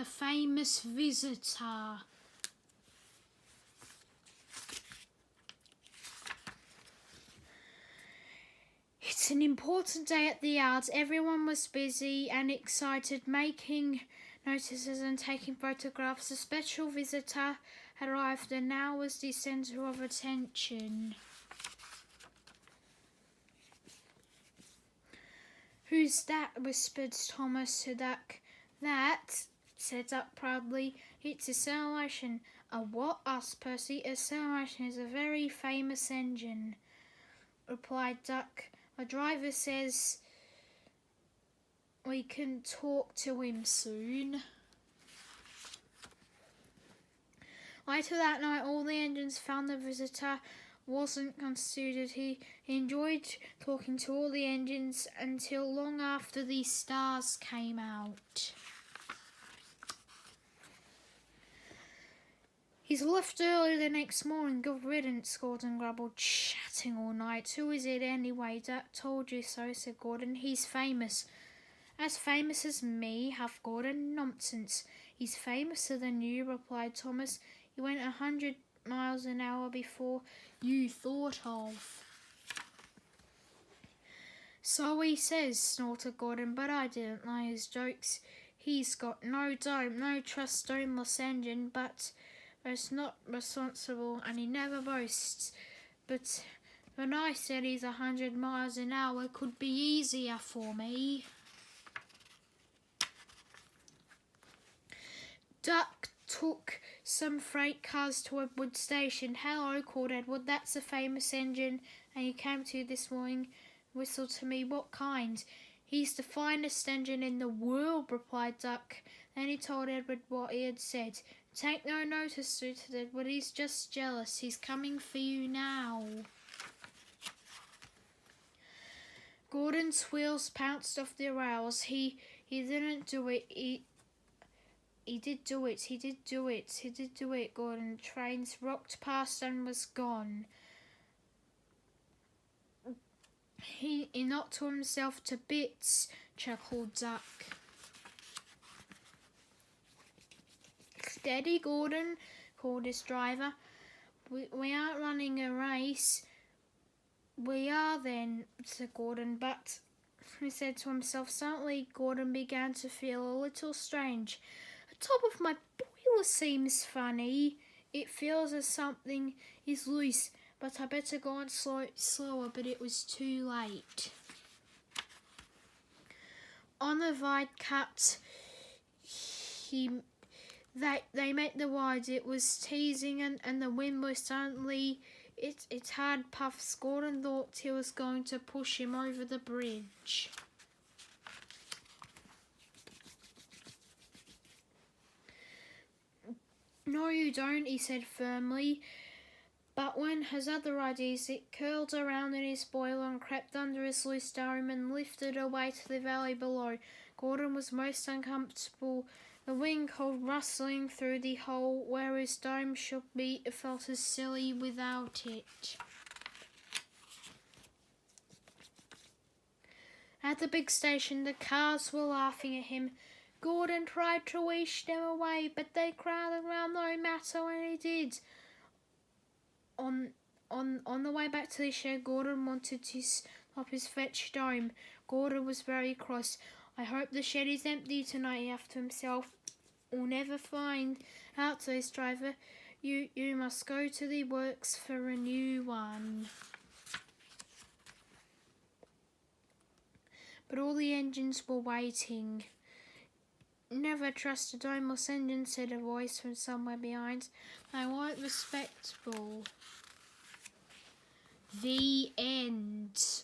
a famous visitor. It's an important day at the yards. Everyone was busy and excited, making notices and taking photographs. A special visitor had arrived and now was the centre of attention. "Who's that?" whispered Thomas to Duck. "That," said Duck proudly, "it's a Salvation." "A what?" asked Percy. "A Salvation is a very famous engine," replied Duck. "A driver says we can talk to him soon." Later that night, all the engines found the visitor wasn't considered. He enjoyed talking to all the engines until long after the stars came out. "He's left early the next morning. Good riddance," Gordon grumbled, "chatting all night." "Who is it anyway?" "Duck told you so," said Gordon. "He's famous." "As famous as me?" huffed Gordon. "Nonsense. He's famouser than you," replied Thomas. "He went 100 miles an hour before you thought of." "So he says," snorted Gordon, "but I didn't know his jokes. He's got no dome, no trust domeless engine, but it's not responsible, and he never boasts. But when I said he's 100 miles an hour, it could be easier for me." Duck took some freight cars to Edward Station. "Hello," called Edward. "That's a famous engine, and you came to this morning. Whistle to me. What kind?" "He's the finest engine in the world," replied Duck. Then he told Edward what he had said. "Take no notice," said Edward. "He's just jealous. He's coming for you now." Gordon's wheels pounced off the rails. He didn't do it. He did do it, Gordon. The trains rocked past and was gone. He knocked himself to bits, chuckled Duck. "Steady, Gordon," called his driver. We aren't running a race." "We are then," said Gordon, but he said to himself, suddenly Gordon began to feel a little strange. "The top of my boiler seems funny. It feels as something is loose, but I better go on slower," but it was too late. On the viaduct, they met the wides. It was teasing and the wind was suddenly it had puffs. Gordon thought he was going to push him over the bridge. "No, you don't," he said firmly. But when his other ideas, it curled around in his boiler and crept under his loose dome and lifted away to the valley below. Gordon was most uncomfortable. The wind cold rustling through the hole where his dome should be felt as silly without it. At the big station, the cars were laughing at him. Gordon tried to wish them away, but they crowded around no matter when he did. On the way back to the shed, Gordon wanted to stop his fetch dome. Gordon was very cross. "I hope the shed is empty tonight," he huffed to himself. "We'll never find out," to his driver. You must go to the works for a new one." But all the engines were waiting. "Never trust a domeless engine," said a voice from somewhere behind. "They weren't respectable." The end.